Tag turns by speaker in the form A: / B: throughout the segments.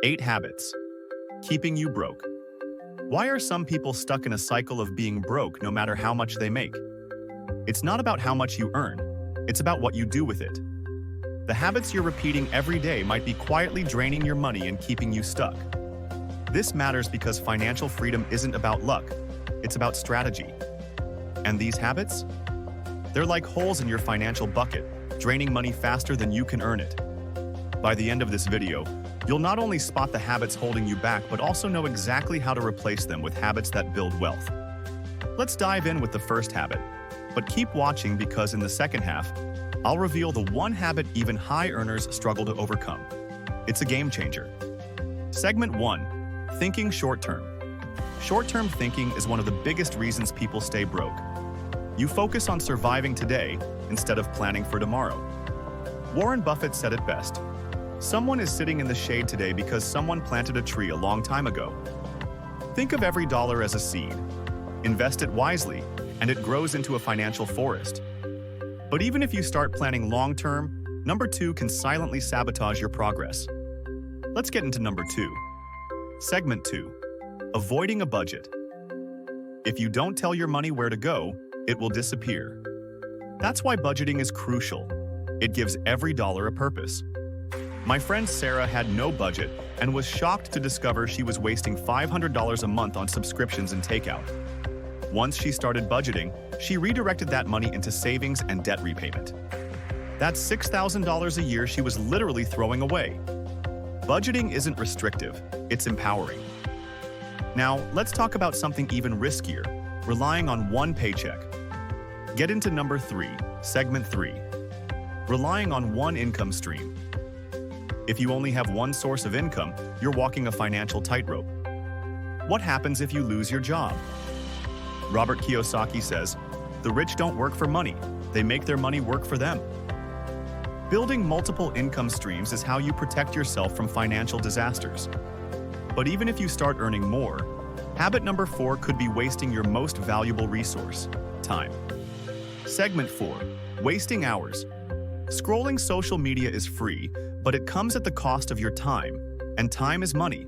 A: 8 habits keeping you broke. Why are some people stuck in a cycle of being broke no matter how much they make? It's not about how much you earn, it's about what you do with it. The habits you're repeating every day might be quietly draining your money and keeping you stuck. This matters because financial freedom isn't about luck, it's about strategy. And these habits? They're like holes in your financial bucket, draining money faster than you can earn it. By the end of this video, you'll not only spot the habits holding you back, but also know exactly how to replace them with habits that build wealth. Let's dive in with the first habit, but keep watching because in the second half, I'll reveal the one habit even high earners struggle to overcome. It's a game changer. Segment 1. Thinking short-term. Short-term thinking is one of the biggest reasons people stay broke. You focus on surviving today instead of planning for tomorrow. Warren Buffett said it best. Someone is sitting in the shade today because someone planted a tree a long time ago. Think of every dollar as a seed. Invest it wisely, and it grows into a financial forest. But even if you start planning long-term, number 2 can silently sabotage your progress. Let's get into number 2. Segment 2. Avoiding a budget. If you don't tell your money where to go, it will disappear. That's why budgeting is crucial. It gives every dollar a purpose. My friend Sarah had no budget and was shocked to discover she was wasting $500 a month on subscriptions and takeout. Once she started budgeting, she redirected that money into savings and debt repayment. That's $6,000 a year she was literally throwing away. Budgeting isn't restrictive, it's empowering. Now, let's talk about something even riskier, relying on one paycheck. Get into number 3, segment 3. Relying on one income stream. If you only have one source of income, you're walking a financial tightrope. What happens if you lose your job? Robert Kiyosaki says, "The rich don't work for money, they make their money work for them." Building multiple income streams is how you protect yourself from financial disasters. But even if you start earning more, habit number 4 could be wasting your most valuable resource, time. Segment 4. Wasting hours. Scrolling social media is free, but it comes at the cost of your time, and time is money.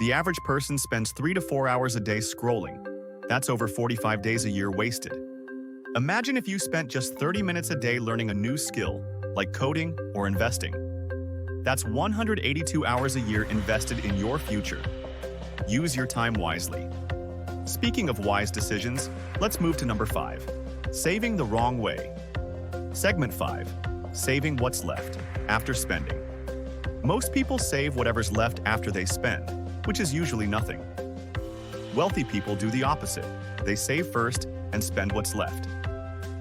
A: The average person spends 3 to 4 hours a day scrolling. That's over 45 days a year wasted. Imagine if you spent just 30 minutes a day learning a new skill, like coding or investing. That's 182 hours a year invested in your future. Use your time wisely. Speaking of wise decisions, let's move to number 5. Saving the wrong way. Segment 5. Saving what's left after spending. Most people save whatever's left after they spend, which is usually nothing. Wealthy people do the opposite. They save first and spend what's left.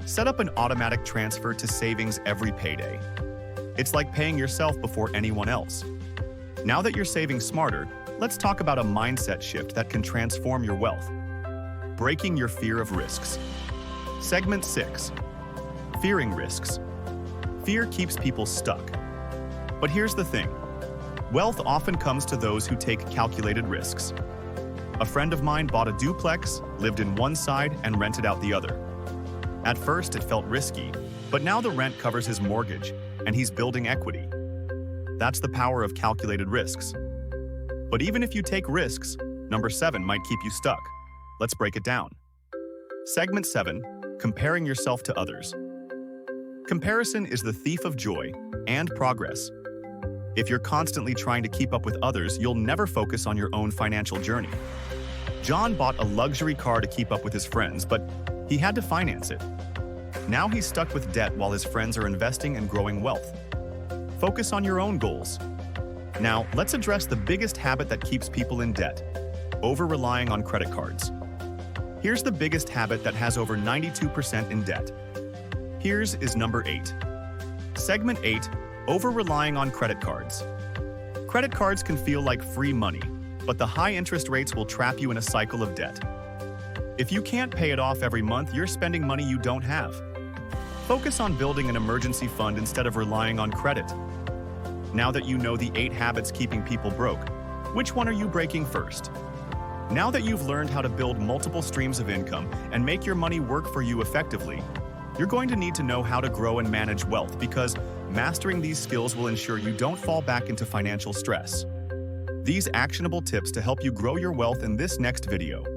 A: Set up an automatic transfer to savings every payday. It's like paying yourself before anyone else. Now that you're saving smarter, let's talk about a mindset shift that can transform your wealth. Breaking your fear of risks. Segment 6. Fearing risks. Fear keeps people stuck. But here's the thing. Wealth often comes to those who take calculated risks. A friend of mine bought a duplex, lived in one side, and rented out the other. At first, it felt risky, but now the rent covers his mortgage, and he's building equity. That's the power of calculated risks. But even if you take risks, number 7 might keep you stuck. Let's break it down. Segment 7. Comparing yourself to others. Comparison is the thief of joy and progress. If you're constantly trying to keep up with others, you'll never focus on your own financial journey. John bought a luxury car to keep up with his friends, but he had to finance it. Now he's stuck with debt while his friends are investing and growing wealth. Focus on your own goals. Now, let's address the biggest habit that keeps people in debt: over-relying on credit cards. Here's the biggest habit that has over 92% in debt. Here's is number 8. Segment 8. Over-relying on credit cards. Credit cards can feel like free money, but the high interest rates will trap you in a cycle of debt. If you can't pay it off every month, you're spending money you don't have. Focus on building an emergency fund instead of relying on credit. Now that you know the 8 habits keeping people broke, which one are you breaking first? Now that you've learned how to build multiple streams of income and make your money work for you effectively, you're going to need to know how to grow and manage wealth, because mastering these skills will ensure you don't fall back into financial stress. these actionable tips to help you grow your wealth in this next video.